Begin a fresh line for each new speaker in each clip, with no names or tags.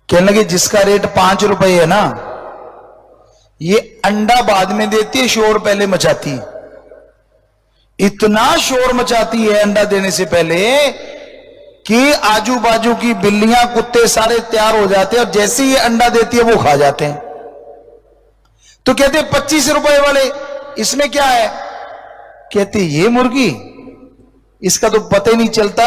कहने लगे जिसका रेट 5 रुपए है ना, ये अंडा बाद में देती है, शोर पहले मचाती है। इतना शोर मचाती है अंडा देने से पहले कि आजू बाजू की बिल्लियां कुत्ते सारे तैयार हो जाते हैं, और जैसे ही अंडा देती है वो खा जाते हैं। तो कहते 25 रुपए वाले, इसमें क्या है? कहते ये मुर्गी, इसका तो पता ही नहीं चलता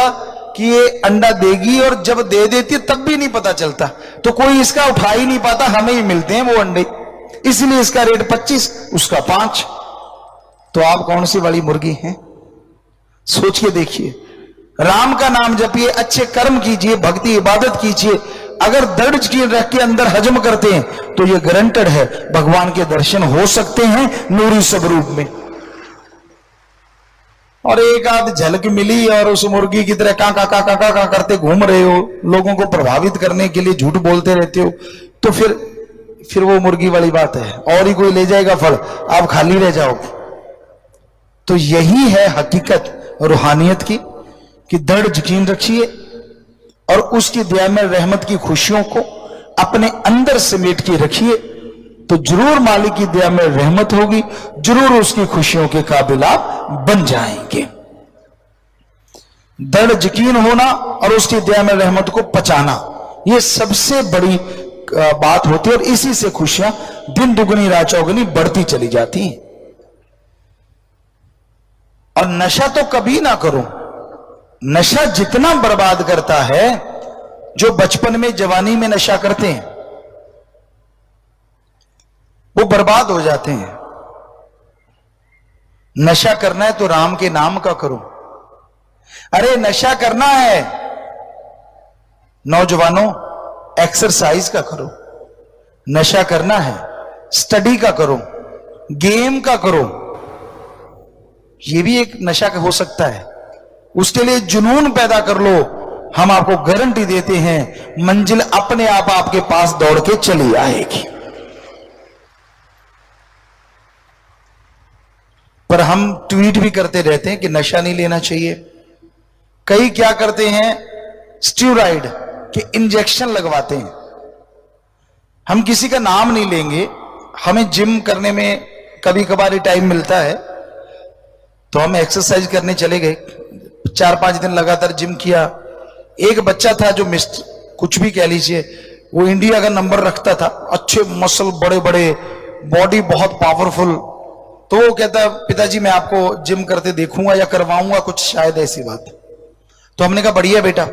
कि ये अंडा देगी, और जब दे देती है तब भी नहीं पता चलता, तो कोई इसका उठा ही नहीं पाता, हमें ही मिलते हैं वो अंडे, इसलिए इसका रेट 25, उसका 5। तो आप कौन सी वाली मुर्गी हैं? सोच के देखिए। राम का नाम जपिए, अच्छे कर्म कीजिए, भक्ति इबादत कीजिए। अगर दृढ़ यकीन रख के अंदर हजम करते हैं तो ये गारंटेड है भगवान के दर्शन हो सकते हैं नूरी स्वरूप में। और एक आध झलक मिली और उस मुर्गी की तरह का करते घूम रहे हो, लोगों को प्रभावित करने के लिए झूठ बोलते रहते हो, तो फिर वो मुर्गी वाली बात है, और ही कोई ले जाएगा फल, आप खाली रह जाओगे। तो यही है हकीकत रूहानियत की, कि दृढ़ यकीन रखिए और उसकी दया में रहमत की खुशियों को अपने अंदर समेट के रखिए, तो जरूर मालिक की दया में रहमत होगी, जरूर उसकी खुशियों के काबिल आप बन जाएंगे। दृढ़ यकीन होना और उसकी दया में रहमत को पचाना, यह सबसे बड़ी बात होती है, और इसी से खुशियां दिन दुगनी रात चौगुनी बढ़ती चली जाती हैं। और नशा तो कभी ना करो। नशा जितना बर्बाद करता है, जो बचपन में जवानी में नशा करते हैं वो बर्बाद हो जाते हैं। नशा करना है तो राम के नाम का करो। अरे नशा करना है नौजवानों, एक्सरसाइज का करो। नशा करना है स्टडी का करो, गेम का करो। यह भी एक नशा हो सकता है। उसके लिए जुनून पैदा कर लो। हम आपको गारंटी देते हैं मंजिल अपने आप आपके पास दौड़ के चली आएगी। पर हम ट्वीट भी करते रहते हैं कि नशा नहीं लेना चाहिए। कई क्या करते हैं, स्टीरॉइड के इंजेक्शन लगवाते हैं। हम किसी का नाम नहीं लेंगे, हमें जिम करने में कभी कभार टाइम मिलता है तो हम एक्सरसाइज करने चले गए। 4-5 दिन लगातार जिम किया। एक बच्चा था जो कुछ भी कह लीजिए, वो इंडिया का नंबर रखता था, अच्छे मसल, बड़े बड़े, बॉडी बहुत पावरफुल। तो वो कहता पिताजी मैं आपको जिम करते देखूंगा या करवाऊंगा कुछ, शायद ऐसी बात। तो हमने कहा बढ़िया बेटा।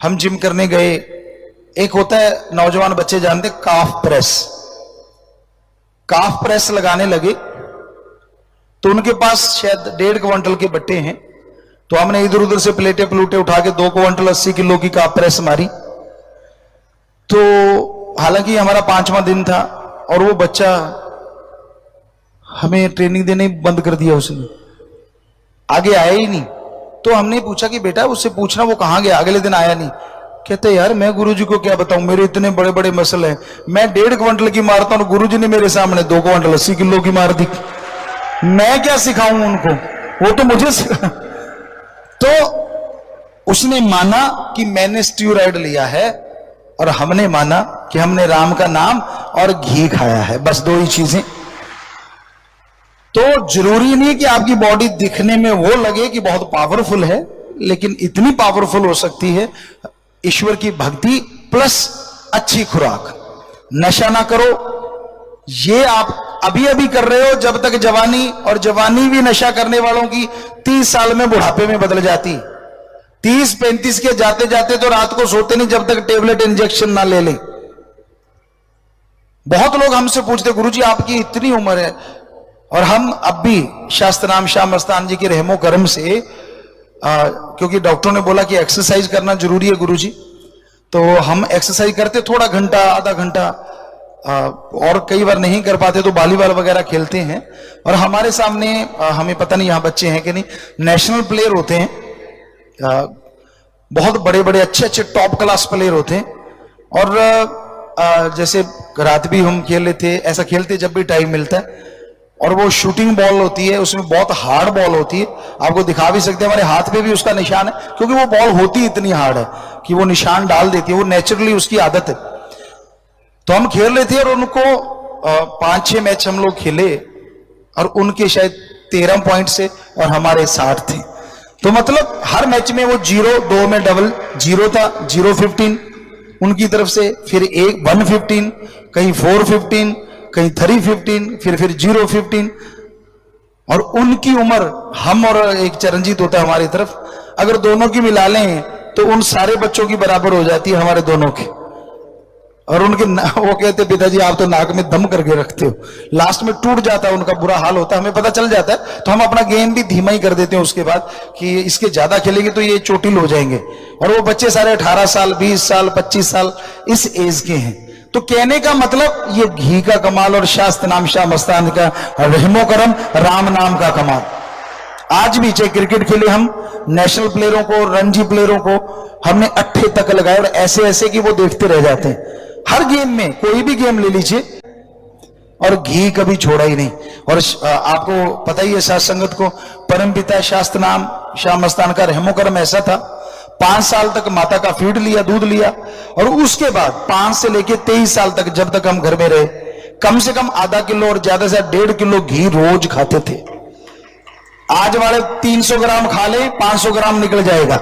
हम जिम करने गए। एक होता है नौजवान बच्चे जानते, काफ प्रेस। काफ प्रेस लगाने लगे तो उनके पास शायद 1.5 क्विंटल के बट्टे हैं। तो हमने इधर उधर से प्लेटे प्लूटे उठा के 2 क्विंटल 80 किलो की काफ प्रेस मारी। तो हालांकि हमारा 5वां दिन था और वो बच्चा हमें ट्रेनिंग देने बंद कर दिया, उसने आगे आया ही नहीं। तो हमने पूछा कि बेटा उससे पूछना वो कहां गया, अगले दिन आया नहीं। कहते यार मैं गुरुजी को क्या बताऊं, मेरे इतने बड़े बड़े मसल हैं, मैं 1.5 क्विंटल की मारता हूं, गुरुजी ने मेरे सामने 2 क्विंटल 80 किलो की मार दी। मैं क्या सिखाऊं उनको, वो तो मुझे तो उसने माना कि मैंने स्टीरॉइड लिया है, और हमने माना कि हमने राम का नाम और घी खाया है, बस 2 ही चीजें। तो जरूरी नहीं कि आपकी बॉडी दिखने में वो लगे कि बहुत पावरफुल है, लेकिन इतनी पावरफुल हो सकती है ईश्वर की भक्ति प्लस अच्छी खुराक। नशा ना करो। ये आप अभी अभी कर रहे हो जब तक जवानी, और जवानी भी नशा करने वालों की 30 साल में बुढ़ापे में बदल जाती। 30-35 के जाते जाते तो रात को सोते नहीं जब तक टेबलेट इंजेक्शन ना ले लें। बहुत लोग हमसे पूछते गुरुजी आपकी इतनी उम्र है, और हम अब भी शास्त्रनाम शाह मस्तान जी के रहमो करम से क्योंकि डॉक्टरों ने बोला कि एक्सरसाइज करना जरूरी है गुरुजी, तो हम एक्सरसाइज करते, थोड़ा घंटा आधा घंटा, और कई बार नहीं कर पाते तो वॉलीबॉल वगैरह खेलते हैं। और हमारे सामने हमें पता नहीं यहाँ बच्चे हैं कि नहीं, नेशनल प्लेयर होते हैं, बहुत बड़े बड़े अच्छे अच्छे टॉप क्लास प्लेयर होते हैं। और जैसे रात भी हम खेल लेते, ऐसा खेलते जब भी टाइम मिलता है। और वो शूटिंग बॉल होती है, उसमें बहुत हार्ड बॉल होती है, आपको दिखा भी सकते हैं, हमारे हाथ पे भी उसका निशान है, क्योंकि वो बॉल होती इतनी हार्ड है कि वो निशान डाल देती है, वो नेचुरली उसकी आदत है। तो हम खेल रहे थे और उनको 5-6 मैच हम लोग खेले और उनके शायद 13 पॉइंट से और हमारे 60 थे। तो मतलब हर मैच में वो 0-2 में डबल 0 था, 0-15 उनकी तरफ से, फिर 1-15, कहीं 4-15, कहीं 3-15, फिर 0-15। और उनकी उम्र, हम और एक चरणजीत होता है हमारी तरफ, अगर दोनों की मिला लें तो उन सारे बच्चों की बराबर हो जाती है हमारे दोनों की। और उनके वो कहते पिताजी आप तो नाक में दम करके रखते हो, लास्ट में टूट जाता है, उनका बुरा हाल होता है, हमें पता चल जाता है, तो हम अपना गेम भी धीमा ही कर देते हैं उसके बाद कि इसके ज्यादा खेलेंगे तो ये चोटिल हो जाएंगे। और वो बच्चे सारे 18 साल 20 साल 25 साल इस एज के हैं। तो कहने का मतलब ये घी का कमाल और शास्त्र नाम शाह मस्तान का रहमो करम, राम नाम का कमाल। आज भी चाहे क्रिकेट खेले, हम नेशनल प्लेयरों को, रणजी प्लेयरों को हमने 8 तक लगाए और ऐसे ऐसे कि वो देखते रह जाते हैं। हर गेम में, कोई भी गेम ले लीजिए, और घी कभी छोड़ा ही नहीं। और आपको पता ही है साथ संगत को, परमपिता शास्त्र नाम शाह मस्तान का रहमो करम ऐसा था, 5 साल तक माता का फीड लिया, दूध लिया, और उसके बाद 5 से लेके 23 साल तक, जब तक हम घर में रहे, कम से कम आधा किलो और ज्यादा से 1.5 किलो घी रोज खाते थे। आज वाले 300 ग्राम खा ले, 500 ग्राम निकल जाएगा,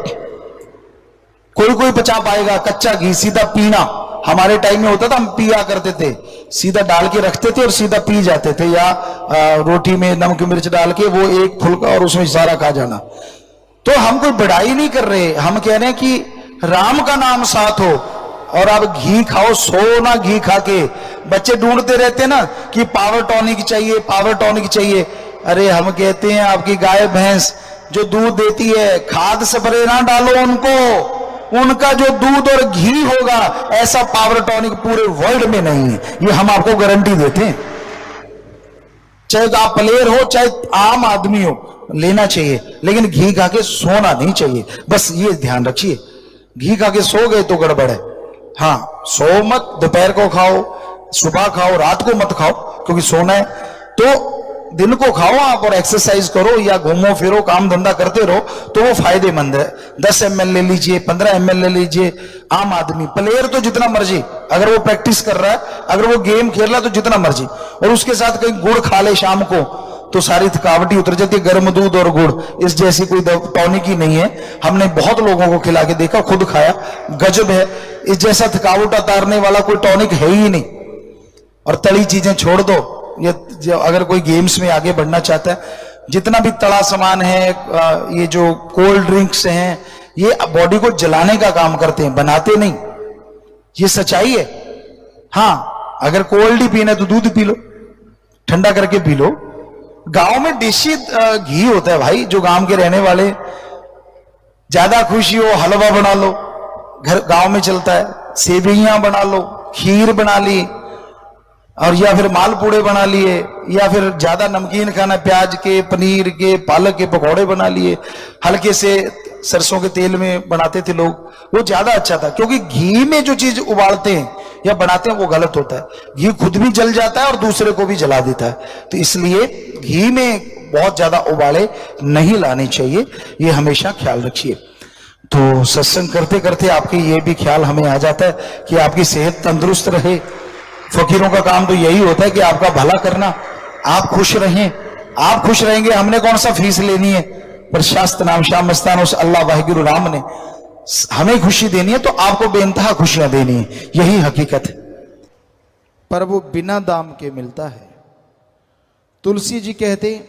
कोई पचा पाएगा। कच्चा घी सीधा पीना, हमारे टाइम में होता था, हम पिया करते थे, सीधा डाल के रखते थे और सीधा पी जाते थे, या रोटी में नमक मिर्च डाल के वो एक फुल्का और उसमें सारा खा जाना। तो हम कोई बढ़ाई नहीं कर रहे, हम कह रहे हैं कि राम का नाम साथ हो और आप घी खाओ, सो ना घी खा के। बच्चे ढूंढते रहते ना कि पावर टॉनिक चाहिए, पावर टॉनिक चाहिए। अरे हम कहते हैं आपकी गाय भैंस जो दूध देती है, खाद स्प्रे ना डालो उनको, उनका जो दूध और घी होगा, ऐसा पावर टॉनिक पूरे वर्ल्ड में नहीं है, ये हम आपको गारंटी देते हैं। चाहे आप प्लेयर हो चाहे आम आदमी हो, लेना चाहिए, लेकिन घी खा के सोना नहीं चाहिए, बस ये ध्यान रखिए। घी खा के सो गए तो गड़बड़ है। हाँ, सो मत, दोपहर को खाओ, सुबह खाओ, रात को मत खाओ, क्योंकि सोना है। तो दिन को खाओ आप और एक्सरसाइज करो या घूमो फिरो, काम धंधा करते रहो, तो वो फायदेमंद है। 10 ml ले लीजिए, 15 ml ले लीजिए। आम आदमी, प्लेयर तो जितना मर्जी, अगर वो प्रैक्टिस कर रहा है, अगर वो गेम खेल रहा है तो जितना मर्जी, और उसके साथ कहीं गुड़ खा ले शाम को तो सारी थकावट ही उतर जाती है। गर्म दूध और गुड़, इस जैसी कोई टॉनिक ही नहीं है। हमने बहुत लोगों को खिला के देखा, खुद खाया, गजब है। इस जैसा थकावट उतारने वाला कोई टॉनिक है ही नहीं। और तली चीजें छोड़ दो, ये अगर कोई गेम्स में आगे बढ़ना चाहता है, जितना भी तला सामान है, ये जो कोल्ड ड्रिंक्स हैं, ये बॉडी को जलाने का काम करते हैं, बनाते नहीं, ये सच्चाई है। हाँ, अगर कोल्ड ही पीना है तो दूध पी लो, ठंडा करके पी लो। गांव में देशी घी होता है भाई, जो गांव के रहने वाले, ज्यादा खुशी हो हलवा बना लो, घर गांव में चलता है, सेवियां बना लो, खीर बना ली, और या फिर मालपूड़े बना लिए, या फिर ज्यादा नमकीन खाना, प्याज के, पनीर के, पालक के पकौड़े बना लिए, हल्के से सरसों के तेल में बनाते थे लोग, वो ज्यादा अच्छा था। क्योंकि घी में जो चीज उबालते हैं या बनाते हैं वो गलत होता है, घी खुद भी जल जाता है और दूसरे को भी जला देता है। तो इसलिए घी में बहुत ज्यादा उबाले नहीं लाने चाहिए, ये हमेशा ख्याल रखिए। तो सत्संग करते करते आपके ये भी ख्याल हमें आ जाता है कि आपकी सेहत तंदुरुस्त रहे। फकीरों का काम तो यही होता है कि आपका भला करना, आप खुश रहें। आप खुश रहेंगे, हमने कौन सा फीस लेनी है, पर शास्त्र नाम शाह मस्तान उस अल्लाह वाहिगुरु राम ने हमें खुशी देनी है, तो आपको बेइंतहा खुशियां देनी है, यही हकीकत है। पर वो बिना दाम के मिलता है। तुलसी जी कहते,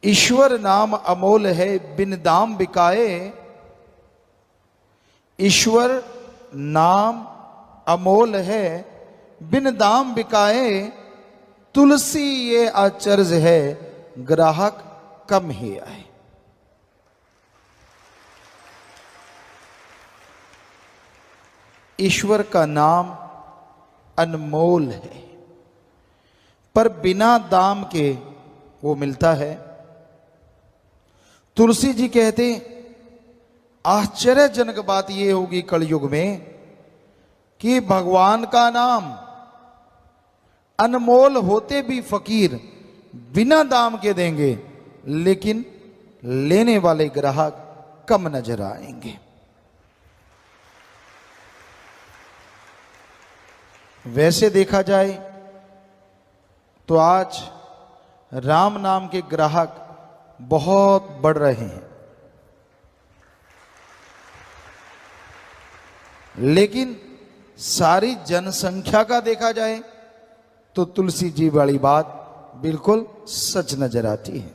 ईश्वर नाम अमोल है बिन दाम बिकाए। ईश्वर नाम अमोल है बिन दाम बिकाए। तुलसी ये आचर्ज है ग्राहक कम ही आए। ईश्वर का नाम अनमोल है, पर बिना दाम के वो मिलता है। तुलसी जी कहते, आश्चर्यजनक बात ये होगी कलयुग में कि भगवान का नाम अनमोल होते भी फकीर बिना दाम के देंगे, लेकिन लेने वाले ग्राहक कम नजर आएंगे। वैसे देखा जाए तो आज राम नाम के ग्राहक बहुत बढ़ रहे हैं, लेकिन सारी जनसंख्या का देखा जाए तो तुलसी जी वाली बात बिल्कुल सच नजर आती है।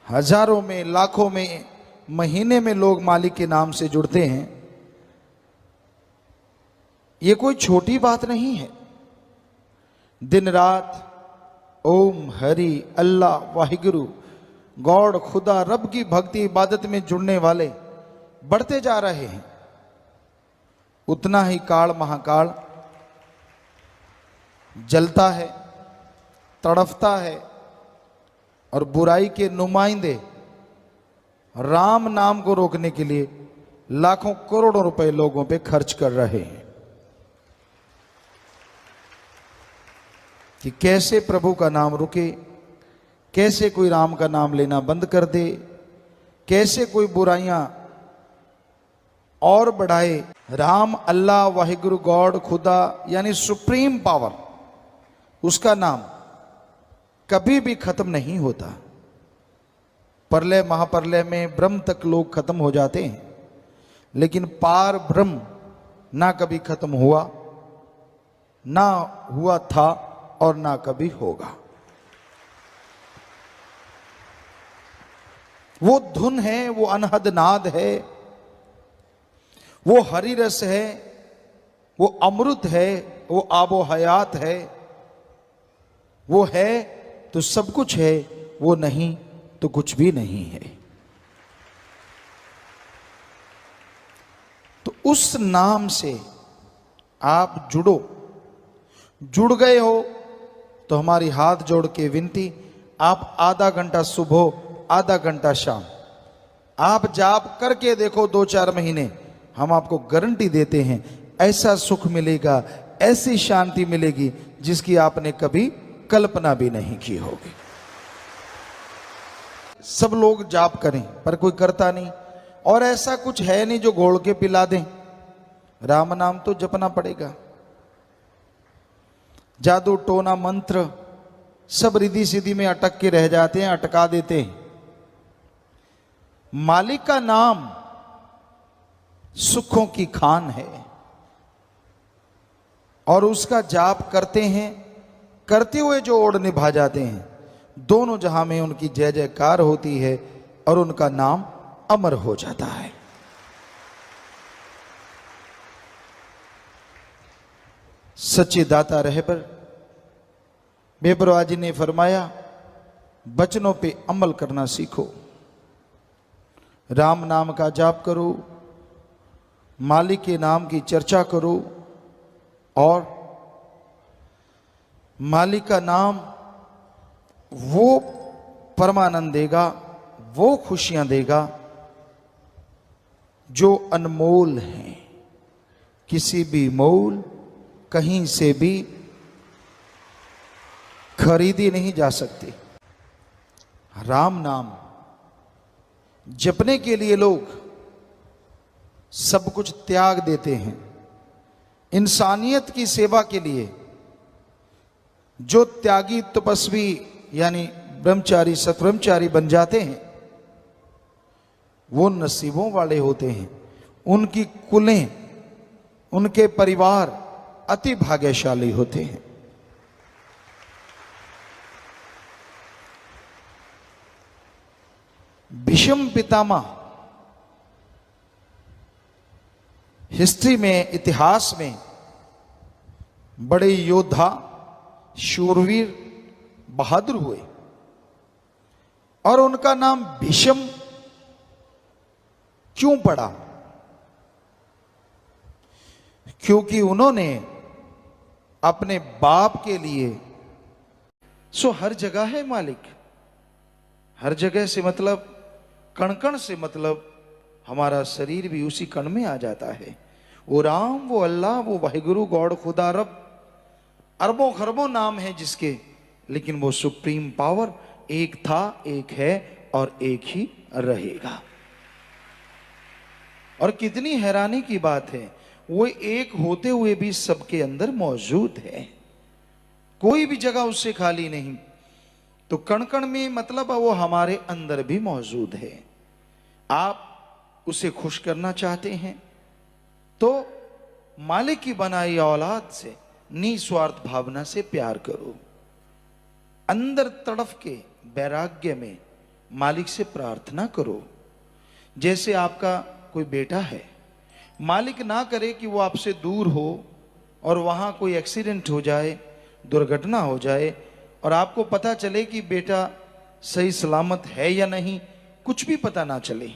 हजारों में, लाखों में, महीने में लोग मालिक के नाम से जुड़ते हैं। ये कोई छोटी बात नहीं है। दिन रात ओम हरि अल्लाह वाहिगुरु गॉड खुदा रब की भक्ति इबादत में जुड़ने वाले बढ़ते जा रहे हैं। उतना ही काल महाकाल जलता है, तड़फता है, और बुराई के नुमाइंदे राम नाम को रोकने के लिए लाखों करोड़ों रुपए लोगों पे खर्च कर रहे हैं कि कैसे प्रभु का नाम रुके, कैसे कोई राम का नाम लेना बंद कर दे, कैसे कोई बुराइयां और बढ़ाए। राम अल्लाह वाहिगुरु गॉड खुदा यानी सुप्रीम पावर, उसका नाम कभी भी खत्म नहीं होता। प्रलय महाप्रलय में ब्रह्म तक लोग खत्म हो जाते हैं, लेकिन पार ब्रह्म ना कभी खत्म हुआ, ना हुआ था और ना कभी होगा। वो धुन है, वो अनहद नाद है, वो हरि रस है, वो अमृत है, वो आबो हयात है। वो है तो सब कुछ है, वो नहीं तो कुछ भी नहीं है। तो उस नाम से आप जुड़ो। जुड़ गए हो तो हमारी हाथ जोड़ के विनती, आप आधा घंटा सुबह, आधा घंटा शाम आप जाप करके देखो 2-4 महीने, हम आपको गारंटी देते हैं ऐसा सुख मिलेगा, ऐसी शांति मिलेगी जिसकी आपने कभी कल्पना भी नहीं की होगी। सब लोग जाप करें पर कोई करता नहीं, और ऐसा कुछ है नहीं जो घोल के पिला दें। राम नाम तो जपना पड़ेगा। जादू टोना मंत्र सब रिद्धि सिद्धि में अटक के रह जाते हैं, अटका देते हैं। मालिक का नाम सुखों की खान है, और उसका जाप करते हैं, करते हुए जो ओढ़ निभा जाते हैं, दोनों जहां में उनकी जय जयकार होती है और उनका नाम अमर हो जाता है। सच्चे दाता रहे पर बेपरवाह जी ने फरमाया, बचनों पे अमल करना सीखो। राम नाम का जाप करो, मालिक के नाम की चर्चा करो, और मालिक का नाम वो परमानंद देगा, वो खुशियां देगा जो अनमोल हैं, किसी भी मोल कहीं से भी खरीदी नहीं जा सकती। राम नाम जपने के लिए लोग सब कुछ त्याग देते हैं। इंसानियत की सेवा के लिए जो त्यागी तपस्वी यानी ब्रह्मचारी सतब्रह्मचारी बन जाते हैं, वो नसीबों वाले होते हैं। उनकी कुलें, उनके परिवार अति भाग्यशाली होते हैं। भीष्म पितामह हिस्ट्री में, इतिहास में बड़े योद्धा, शूरवीर, बहादुर हुए, और उनका नाम भीष्म क्यों पड़ा? क्योंकि उन्होंने अपने बाप के लिए, हर जगह है मालिक, हर जगह से मतलब कण कण से मतलब हमारा शरीर भी उसी कण में आ जाता है। वो राम, वो अल्लाह, वो वाहिगुरु गॉड खुदा रब, अरबों खरबों नाम है जिसके, लेकिन वो सुप्रीम पावर एक था, एक है और एक ही रहेगा। और कितनी हैरानी की बात है, वो एक होते हुए भी सबके अंदर मौजूद है, कोई भी जगह उससे खाली नहीं। तो कण कण में मतलब वो हमारे अंदर भी मौजूद है। आप उसे खुश करना चाहते हैं तो मालिक की बनाई औलाद से निस्वार्थ भावना से प्यार करो। अंदर तड़फ के वैराग्य में मालिक से प्रार्थना करो। जैसे आपका कोई बेटा है, मालिक ना करे कि वो आपसे दूर हो और वहां कोई एक्सीडेंट हो जाए, दुर्घटना हो जाए और आपको पता चले कि बेटा सही सलामत है या नहीं, कुछ भी पता ना चले।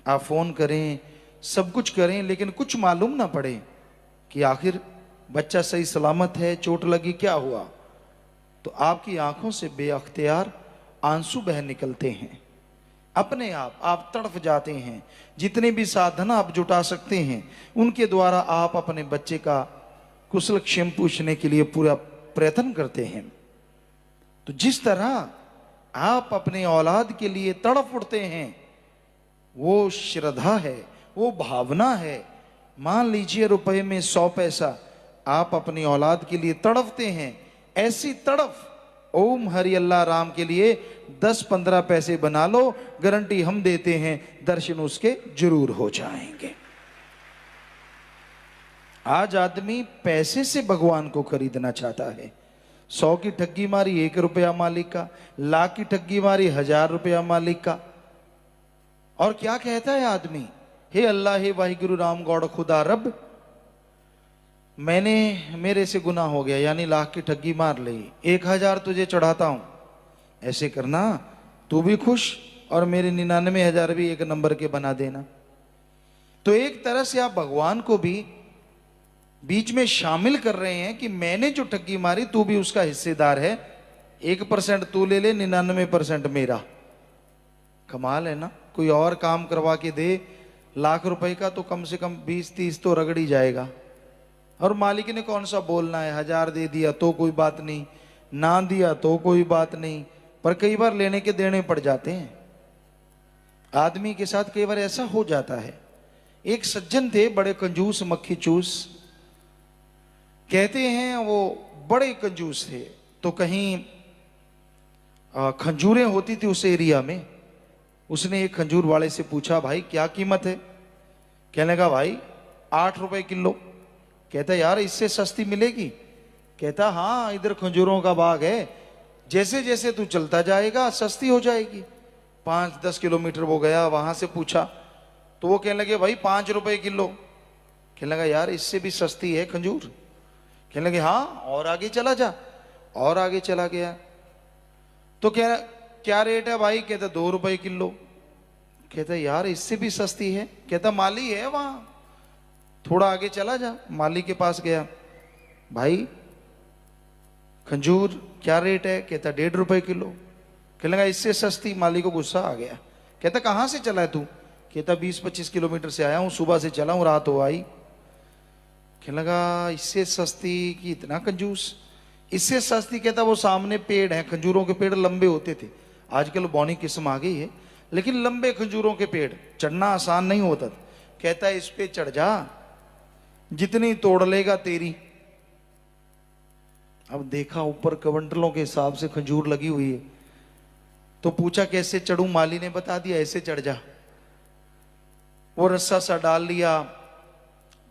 आप फोन करें, सब कुछ करें, लेकिन कुछ मालूम ना पड़े कि आखिर बच्चा सही सलामत है, चोट लगी, क्या हुआ, तो आपकी आंखों से बेअख्तियार आंसू बह निकलते हैं। अपने आप तड़फ जाते हैं। जितने भी साधन आप जुटा सकते हैं उनके द्वारा आप अपने बच्चे का कुशल क्षेम पूछने के लिए पूरा प्रयत्न करते हैं। तो जिस तरह आप अपने औलाद के लिए तड़प उठते हैं, वो श्रद्धा है, वो भावना है। मान लीजिए रुपए में 100 पैसा आप अपनी औलाद के लिए तड़पते हैं, ऐसी तड़फ ओम हरि अल्लाह राम के लिए 10-15 पैसे बना लो, गारंटी हम देते हैं दर्शन उसके जरूर हो जाएंगे। आज आदमी पैसे से भगवान को खरीदना चाहता है। 100 की ठगी मारी 1 रुपया मालिक का, लाख की ठगी मारी 1000 रुपया मालिक का। और क्या कहता है आदमी, हे अल्लाह, हे वाहिगुरु राम गौड़ खुदा रब, मेरे से गुनाह हो गया, यानी लाख की ठगी मार ली, 1000 तुझे चढ़ाता हूं, ऐसे करना तू भी खुश और मेरे 99,000 भी एक नंबर के बना देना। तो एक तरह से आप भगवान को भी बीच में शामिल कर रहे हैं कि मैंने जो ठगी मारी तू भी उसका हिस्सेदार है, 1% तू ले ले, 99% मेरा। कमाल है ना। कोई और काम करवा के दे लाख रुपए का तो कम से कम 20-30 तो रगड़ ही जाएगा। और मालिक ने कौन सा बोलना है, 1000 दे दिया तो कोई बात नहीं, ना दिया तो कोई बात नहीं, पर कई बार लेने के देने पड़ जाते हैं। आदमी के साथ कई बार ऐसा हो जाता है। एक सज्जन थे, बड़े कंजूस मक्खी चूस, कहते हैं वो बड़े कंजूस थे। तो कहीं खंजूरें होती थी उस एरिया में, उसने एक खंजूर वाले से पूछा, भाई क्या कीमत है? कहने लगा, भाई 8 रुपए किलो। कहता यार इससे सस्ती मिलेगी? कहता हाँ, इधर खंजूरों का बाग है, जैसे जैसे तू चलता जाएगा सस्ती हो जाएगी। 5-10 किलोमीटर वो गया, वहां से पूछा तो वो कहने लगे, भाई 5 रुपए किलो। कहने लगा यार इससे भी सस्ती है खंजूर। कहने लगे हाँ, और आगे चला जा। और आगे चला गया तो कह क्या रेट है भाई? कहता 2 रुपए किलो। कहता यार इससे भी सस्ती है। कहता माली है वहां, थोड़ा आगे चला जा। माली के पास गया, भाई खंजूर क्या रेट है? कहता 1.5 रुपए किलो। कहने लगा इससे सस्ती। माली को गुस्सा आ गया। कहता कहां से चला है तू? कहता 20-25 किलोमीटर से आया हूं, सुबह से चला हूं, रात हो आई। कहने लगा इससे सस्ती कि इतना कंजूस? इससे सस्ती। कहता वो सामने पेड़ है, खंजूरों के पेड़ लंबे होते थे, आजकल बौनी किस्म आ गई है, लेकिन लंबे खंजूरों के पेड़, चढ़ना आसान नहीं होता। कहता इस पे चढ़ जा, जितनी तोड़ लेगा तेरी। अब देखा ऊपर कवंटलों के हिसाब से खंजूर लगी हुई है, तो पूछा कैसे चढ़ूं? माली ने बता दिया, ऐसे चढ़ जा। वो रस्सा सा डाल लिया।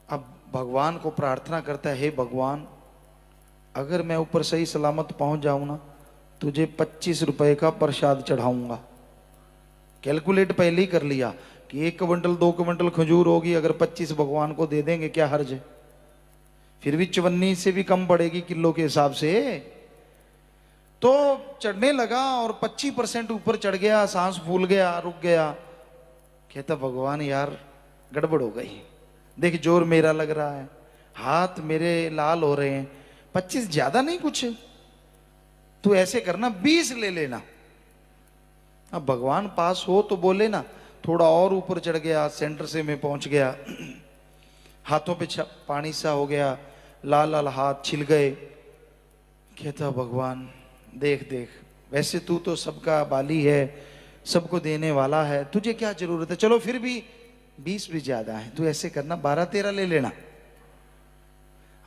अब भगवान को प्रार्थना करता है, हे भगवान, अगर मैं ऊपर सही सलामत पहुंच जाऊं ना, तुझे 25 रुपए का प्रसाद चढ़ाऊंगा। कैलकुलेट पहले ही कर लिया कि 1 क्विंटल 2 क्विंटल खजूर होगी, अगर 25 भगवान को दे देंगे क्या हर्ज है? फिर भी 54 से भी कम पड़ेगी किलो के हिसाब से। तो चढ़ने लगा और 25% ऊपर चढ़ गया, सांस फूल गया, रुक गया। कहता भगवान यार गड़बड़ हो गई, देख जोर मेरा लग रहा है, हाथ मेरे लाल हो रहे हैं, 25 ज्यादा नहीं कुछ, तू ऐसे करना 20 ले लेना। अब भगवान पास हो तो बोले ना। थोड़ा और ऊपर चढ़ गया, सेंटर से मैं पहुंच गया, हाथों पे पानी सा हो गया, लाल लाल हाथ छिल गए। कहता भगवान देख देख, वैसे तू तो सबका बाली है, सबको देने वाला है, तुझे क्या जरूरत है, चलो फिर भी 20 भी ज्यादा है, तू ऐसे करना 12-13 ले लेना।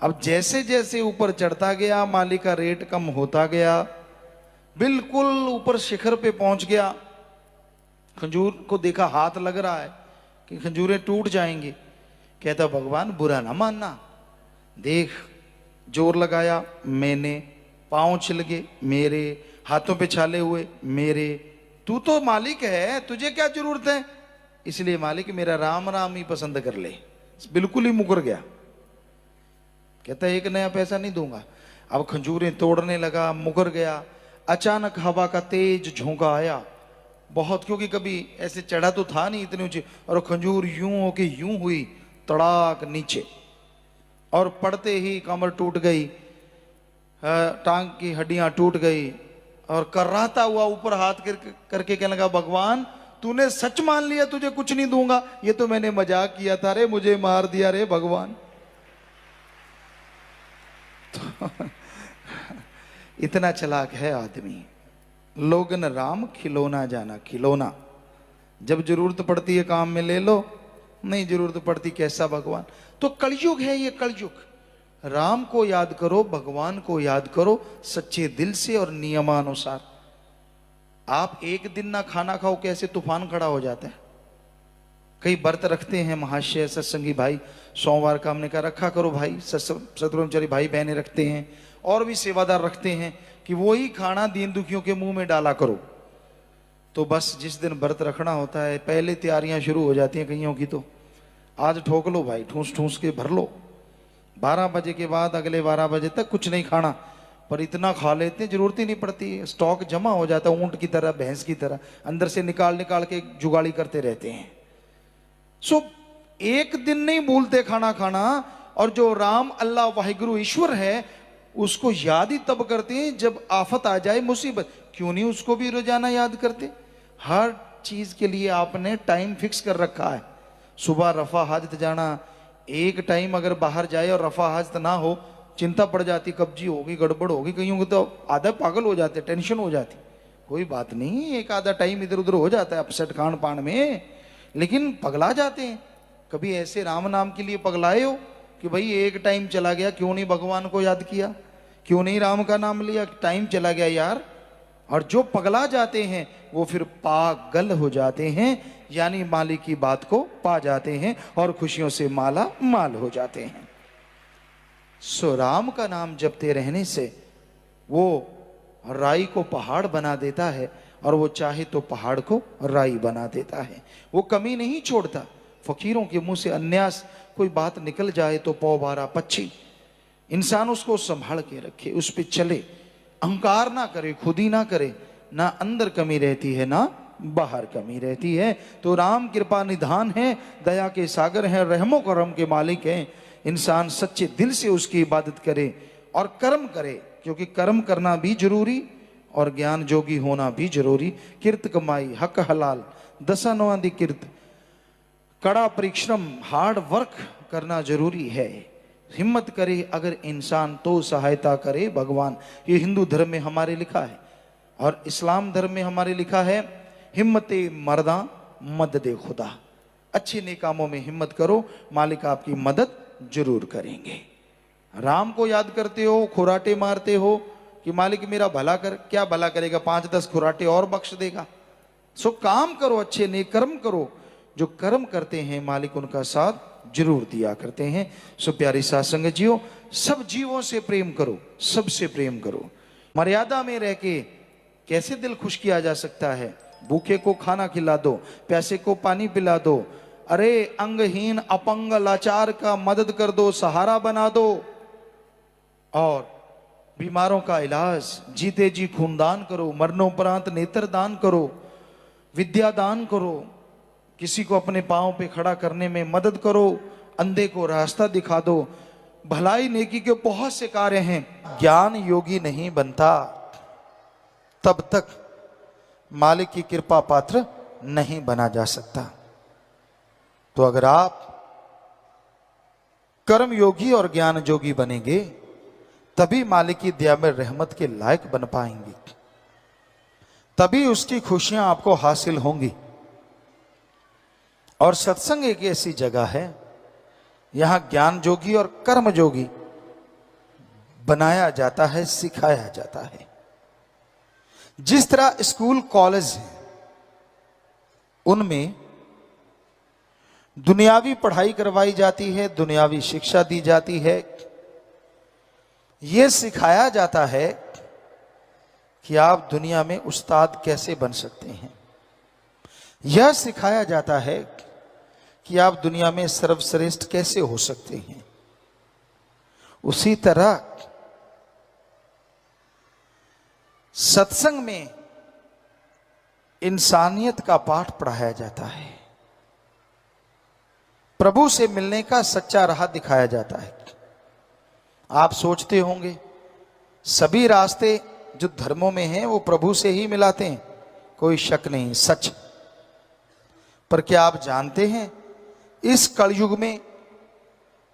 अब जैसे जैसे ऊपर चढ़ता गया माली का रेट कम होता गया, बिल्कुल ऊपर शिखर पे पहुंच गया। खंजूर को देखा हाथ लग रहा है कि खंजूरें टूट जाएंगी। कहता भगवान बुरा ना मानना, देख जोर लगाया मैंने, पांव छिल गए मेरे, हाथों पे छाले हुए मेरे, तू तो मालिक है, तुझे क्या जरूरत है, इसलिए मालिक मेरा राम राम ही पसंद कर ले। बिल्कुल ही मुकर गया। कहता एक नया पैसा नहीं दूंगा। अब खंजूरें तोड़ने लगा, मुकर गया। अचानक हवा का तेज झोंका आया बहुत, क्योंकि कभी ऐसे चढ़ा तो था नहीं इतनी ऊंची, और खंजूर यूं होके यूं हुई तड़ाक नीचे, और पड़ते ही कमर टूट गई, टांग की हड्डियां टूट गई, और कर्राता हुआ ऊपर हाथ करके कहने लगा भगवान तूने सच मान लिया तुझे कुछ नहीं दूंगा, ये तो मैंने मजाक किया था रे, मुझे मार दिया रे भगवान। तो इतना चालाक है आदमी। लोगन राम खिलौना जाना, खिलौना जब जरूरत पड़ती है काम में ले लो, नहीं जरूरत पड़ती कैसा भगवान। तो कलयुग है ये, कलयुग। राम को याद करो, भगवान को याद करो सच्चे दिल से और नियमानुसार। आप एक दिन ना खाना खाओ कैसे तूफान खड़ा हो जाता है। कई व्रत रखते हैं महाशय सत्संगी भाई, सोमवार का हमने कहा रखा करो भाई, सतब्रह्मचारी भाई बहनें रखते हैं, और भी सेवादार रखते हैं कि वो ही खाना दीन दुखियों के मुंह में डाला करो। तो बस जिस दिन व्रत रखना होता है पहले तैयारियां शुरू हो जाती हैं कईयों की, तो आज ठोक लो भाई, ठूस ठूस के भर लो। 12 बजे के बाद अगले 12 बजे तक कुछ नहीं खाना, पर इतना खा लेते हैं जरूरत ही नहीं पड़ती, स्टॉक जमा हो जाता है ऊंट की तरह, भैंस की तरह, अंदर से निकाल निकाल के जुगाड़ी करते रहते हैं। सो एक दिन नहीं भूलते खाना खाना, और जो राम अल्लाह वाहिगुरु ईश्वर है उसको याद ही तब करते हैं जब आफत आ जाए, मुसीबत। क्यों नहीं उसको भी रोजाना याद करते। हर चीज के लिए आपने टाइम फिक्स कर रखा है। सुबह रफा हाजत जाना, एक टाइम अगर बाहर जाए और रफा हाजत ना हो चिंता पड़ जाती, कब्जी होगी, गड़बड़ होगी, कईयों को तो आधा पागल हो जाते, टेंशन हो जाती। कोई बात नहीं, एक आधा टाइम इधर उधर हो जाता है अपसेट खान पान में, लेकिन पगला जाते हैं। कभी ऐसे राम नाम के लिए पगलाए हो कि भाई एक टाइम चला गया, क्यों नहीं भगवान को याद किया, क्यों नहीं राम का नाम लिया, टाइम चला गया यार। और जो पगला जाते हैं वो फिर पागल हो जाते हैं, यानी मालिक की बात को पा जाते हैं और खुशियों से माला माल हो जाते हैं। सो राम का नाम जपते रहने से वो राई को पहाड़ बना देता है, और वो चाहे तो पहाड़ को राई बना देता है। वो कमी नहीं छोड़ता। फकीरों के मुंह से अन्यास कोई बात निकल जाए तो पौबारा पक्षी, इंसान उसको संभाल के रखे, उस पर चले, अहंकार ना करे, खुद ही ना करे, ना अंदर कमी रहती है ना बाहर कमी रहती है। तो राम कृपा निधान है, दया के सागर हैं, रहमो करम के मालिक हैं। इंसान सच्चे दिल से उसकी इबादत करे और कर्म करे, क्योंकि कर्म करना भी जरूरी और ज्ञान जोगी होना भी जरूरी। किर्त कमाई हक हलाल दसानों दी किर्त, कड़ा परिश्रम हार्ड वर्क करना जरूरी है। हिम्मत करे अगर इंसान तो सहायता करे भगवान। ये हिंदू धर्म में हमारे लिखा है, और इस्लाम धर्म में हमारे लिखा है हिम्मते मर्दा मदद खुदा। अच्छे नेक कामों में हिम्मत करो, मालिक आपकी मदद जरूर करेंगे। राम को याद करते हो, खुराटे मारते हो कि मालिक मेरा भला कर, क्या भला करेगा, 5-10 खुराटे और बख्श देगा। सो काम करो, अच्छे नेक कर्म करो। जो कर्म करते हैं मालिक उनका साथ जरूर दिया करते हैं। सो प्यारी साथ संगत जियो, सब जीवों से प्रेम करो, सबसे प्रेम करो। मर्यादा में रह के कैसे दिल खुश किया जा सकता है। भूखे को खाना खिला दो, प्यासे को पानी पिला दो, अरे अंगहीन अपंग लाचार का मदद कर दो, सहारा बना दो, और बीमारों का इलाज, जीते जी खूनदान करो, मरणोपरांत नेत्र दान करो, विद्या दान करो, किसी को अपने पांव पे खड़ा करने में मदद करो, अंधे को रास्ता दिखा दो। भलाई नेकी के बहुत से कार्य हैं। ज्ञान योगी नहीं बनता तब तक मालिक की कृपा पात्र नहीं बना जा सकता। तो अगर आप कर्म योगी और ज्ञान जोगी बनेंगे तभी मालिक की दया में रहमत के लायक बन पाएंगे, तभी उसकी खुशियां आपको हासिल होंगी। और सत्संग एक ऐसी जगह है, यहां ज्ञान जोगी और कर्म जोगी बनाया जाता है, सिखाया जाता है। जिस तरह स्कूल कॉलेज है, उनमें दुनियावी पढ़ाई करवाई जाती है, दुनियावी शिक्षा दी जाती है, यह सिखाया जाता है कि आप दुनिया में उस्ताद कैसे बन सकते हैं। यह सिखाया जाता है कि आप दुनिया में सर्वश्रेष्ठ कैसे हो सकते हैं। उसी तरह सत्संग में इंसानियत का पाठ पढ़ाया जाता है, प्रभु से मिलने का सच्चा राह दिखाया जाता है। आप सोचते होंगे सभी रास्ते जो धर्मों में हैं वो प्रभु से ही मिलाते हैं, कोई शक नहीं, सच। पर क्या आप जानते हैं इस कलयुग में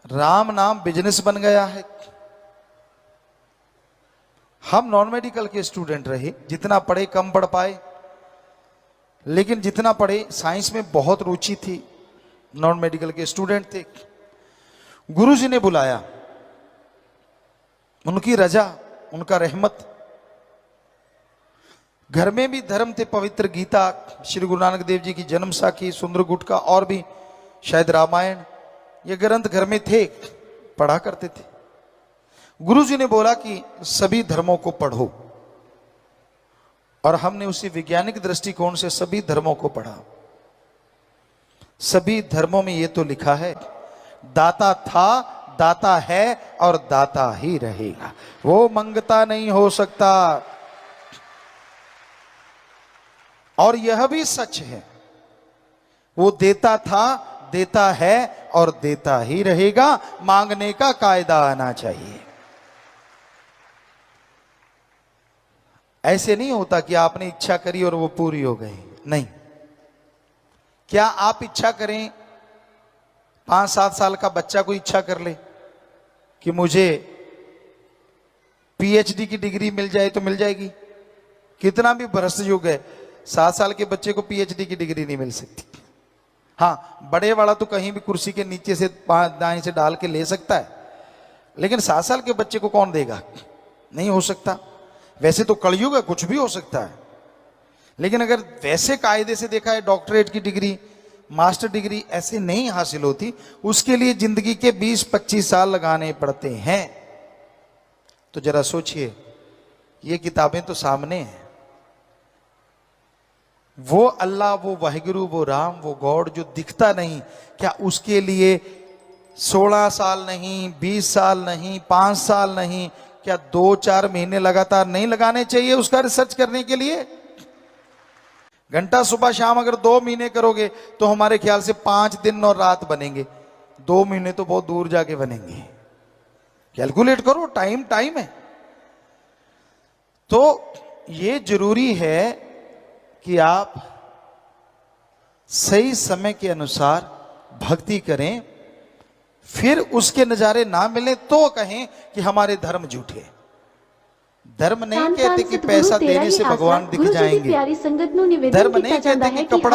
राम नाम बिजनेस बन गया है। हम नॉन मेडिकल के स्टूडेंट रहे, जितना पढ़े कम पढ़ पाए, लेकिन जितना पढ़े साइंस में बहुत रुचि थी। नॉन मेडिकल के स्टूडेंट थे, गुरुजी ने बुलाया, उनकी रजा, उनका रहमत। घर में भी धर्म थे, पवित्र गीता, श्री गुरु नानक देव जी की जन्म साखी, सुंदर गुटका और भी शायद रामायण, ये ग्रंथ घर में थे, पढ़ा करते थे। गुरुजी ने बोला कि सभी धर्मों को पढ़ो, और हमने उसी वैज्ञानिक दृष्टिकोण से सभी धर्मों को पढ़ा। सभी धर्मों में ये तो लिखा है, दाता था, दाता है और दाता ही रहेगा, वो मंगता नहीं हो सकता। और यह भी सच है, वो देता था, देता है और देता ही रहेगा, मांगने का कायदा आना चाहिए। ऐसे नहीं होता कि आपने इच्छा करी और वो पूरी हो गई, नहीं। क्या आप इच्छा करें, 5-7 साल का बच्चा को इच्छा कर ले कि मुझे पीएचडी की डिग्री मिल जाए तो मिल जाएगी? कितना भी भ्रष्ट युग है, 7 साल के बच्चे को पीएचडी की डिग्री नहीं मिल सकती। हाँ, बड़े वाला तो कहीं भी कुर्सी के नीचे से दाएं से डाल के ले सकता है, लेकिन 7 साल के बच्चे को कौन देगा? नहीं हो सकता। वैसे तो कलयुग है, कुछ भी हो सकता है, लेकिन अगर वैसे कायदे से देखा है, डॉक्टरेट की डिग्री, मास्टर डिग्री ऐसे नहीं हासिल होती, उसके लिए जिंदगी के 20-25 साल लगाने पड़ते हैं। तो जरा सोचिए, ये किताबें तो सामने हैं, वो अल्लाह, वो वाहिगुरु, वो राम, वो गॉड जो दिखता नहीं, क्या उसके लिए 16 साल नहीं, 20 साल नहीं, 5 साल नहीं, क्या 2-4 महीने लगातार नहीं लगाने चाहिए उसका रिसर्च करने के लिए? घंटा सुबह शाम अगर 2 महीने करोगे तो हमारे ख्याल से 5 दिन और रात बनेंगे। 2 महीने तो बहुत दूर जाके बनेंगे। कैलकुलेट करो, टाइम है। तो ये जरूरी है कि आप सही समय के अनुसार भक्ति करें, फिर उसके नजारे ना मिले तो कहें कि हमारे धर्म झूठे। धर्म नहीं कहते कि पैसा देने से भगवान दिख जाएंगे, धर्म नहीं कहते कि कपड़ा